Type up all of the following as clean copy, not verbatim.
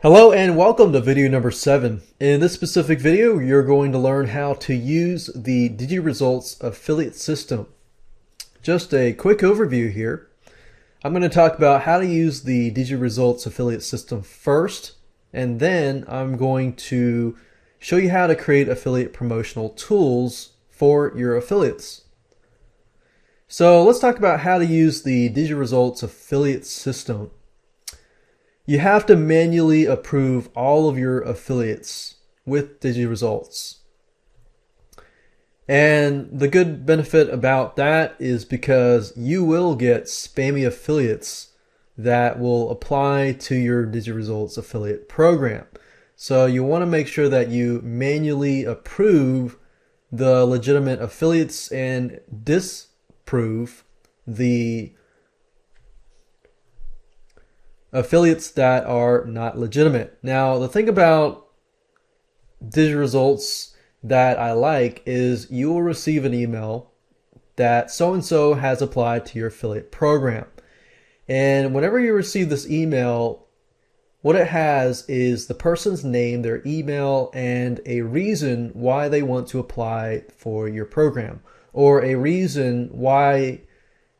Hello and welcome to video number 7. In this specific video, you're going to learn how to use the DigiResults affiliate system. Just a quick overview here. I'm going to talk about how to use the DigiResults affiliate system first, and then I'm going to show you how to create affiliate promotional tools for your affiliates. So let's talk about how to use the DigiResults affiliate system. You have to manually approve all of your affiliates with DigiResults. And the good benefit about that is because you will get spammy affiliates that will apply to your DigiResults affiliate program. So you want to make sure that you manually approve the legitimate affiliates and disapprove the affiliates that are not legitimate. Now, the thing about DigiResults that I like is you will receive an email that so-and-so has applied to your affiliate program. And whenever you receive this email, what it has is the person's name, their email, and a reason why they want to apply for your program, or a reason why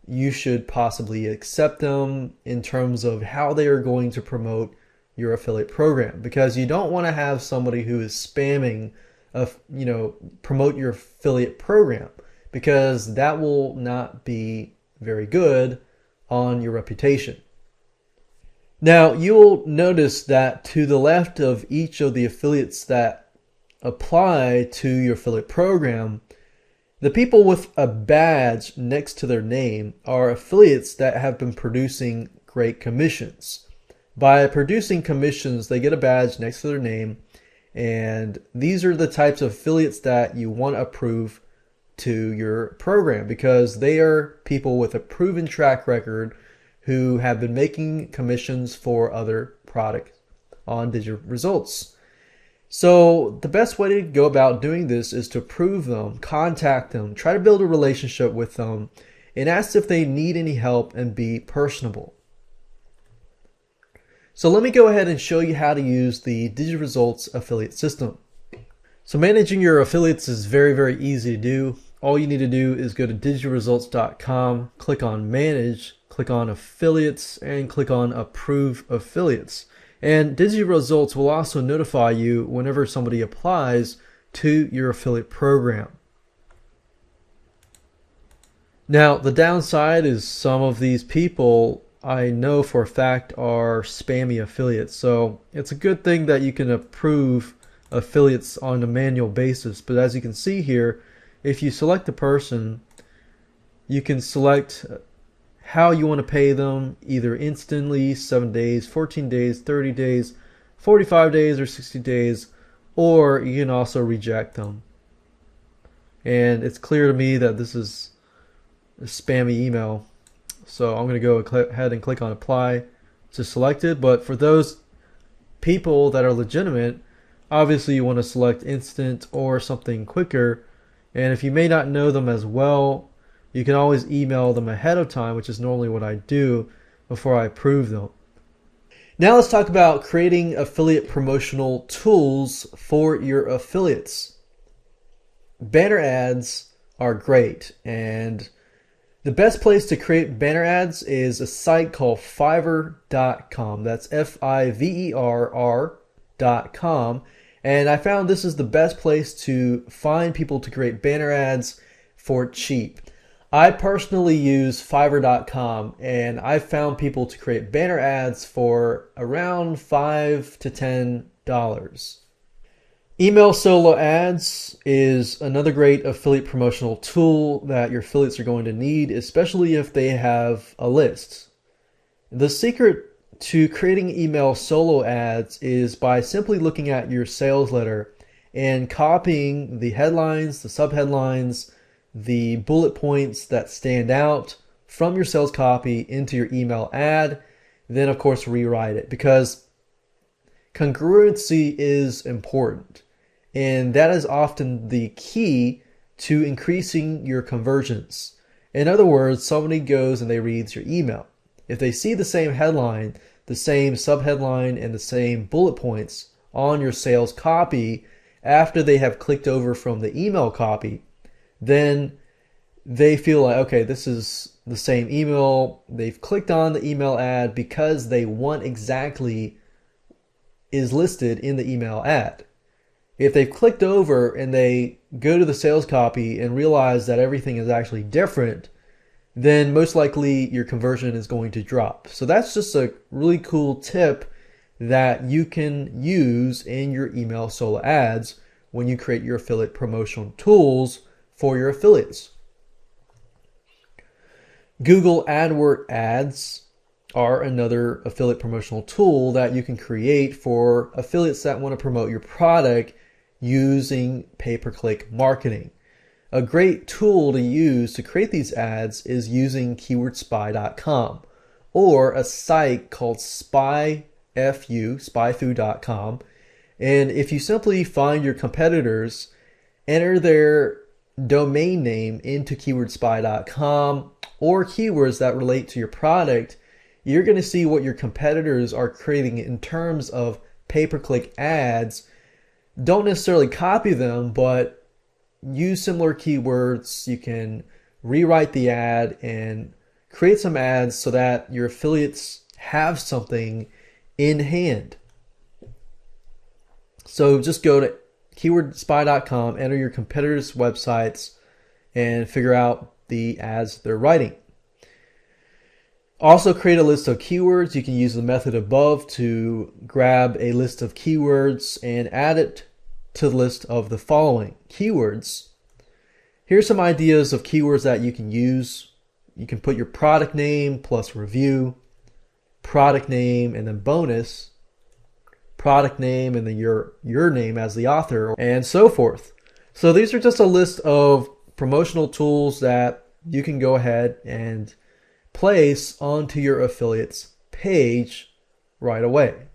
you should possibly accept them in terms of how they are going to promote your affiliate program, because you don't want to have somebody who is spamming promote your affiliate program, because that will not be very good on your reputation. Now, you will notice that to the left of each of the affiliates that apply to your affiliate program, the people with a badge next to their name are affiliates that have been producing great commissions. By producing commissions, they get a badge next to their name, and these are the types of affiliates that you want to approve to your program, because they are people with a proven track record who have been making commissions for other products on DigiResults. So the best way to go about doing this is to approve them, contact them, try to build a relationship with them, and ask if they need any help and be personable. So let me go ahead and show you how to use the DigiResults affiliate system. So managing your affiliates is very, very easy to do. All you need to do is go to DigiResults.com, click on Manage, click on Affiliates, and click on Approve Affiliates. And DigiResults will also notify you whenever somebody applies to your affiliate program. Now, the downside is some of these people I know for a fact are spammy affiliates. So it's a good thing that you can approve affiliates on a manual basis. But as you can see here, if you select a person, you can select how you want to pay them, either instantly, 7 days, 14 days, 30 days, 45 days, or 60 days, or you can also reject them. And it's clear to me that this is a spammy email. So I'm going to go ahead and click on Apply to select it. But for those people that are legitimate, obviously you want to select instant or something quicker. And if you may not know them as well, you can always email them ahead of time, which is normally what I do before I approve them. Now let's talk about creating affiliate promotional tools for your affiliates. Banner ads are great, and the best place to create banner ads is a site called Fiverr.com. That's Fiverr.com. And I found this is the best place to find people to create banner ads for cheap. I personally use Fiverr.com, and I've found people to create banner ads for around $5 to $10. Email solo ads is another great affiliate promotional tool that your affiliates are going to need, especially if they have a list. The secret to creating email solo ads is by simply looking at your sales letter and copying the headlines, the subheadlines, the bullet points that stand out from your sales copy into your email ad. Then of course rewrite it, because congruency is important, and that is often the key to increasing your conversions. In other words, somebody goes and they read your email. If they see the same headline, the same subheadline and the same bullet points on your sales copy after they have clicked over from the email copy, then they feel like, okay, this is the same email. They've clicked on the email ad because they want exactly is listed in the email ad. If they've clicked over and they go to the sales copy and realize that everything is actually different, then most likely your conversion is going to drop. So that's just a really cool tip that you can use in your email solo ads when you create your affiliate promotional tools for your affiliates. Google AdWords ads are another affiliate promotional tool that you can create for affiliates that want to promote your product using pay-per-click marketing. A great tool to use to create these ads is using keywordspy.com or a site called spyfu.com. And if you simply find your competitors, enter their domain name into keywordspy.com or keywords that relate to your product, you're going to see what your competitors are creating in terms of pay-per-click ads. Don't necessarily copy them, but use similar keywords. You can rewrite the ad and create some ads so that your affiliates have something in hand. So just go to keywordspy.com, enter your competitors' websites, and figure out the ads they're writing. Also create a list of keywords. You can use the method above to grab a list of keywords and add it to the list of the following keywords. Here's some ideas of keywords that you can use. You can put your product name plus review, product name and then bonus, product name and then your name as the author, and so forth. So these are just a list of promotional tools that you can go ahead and place onto your affiliates page right away.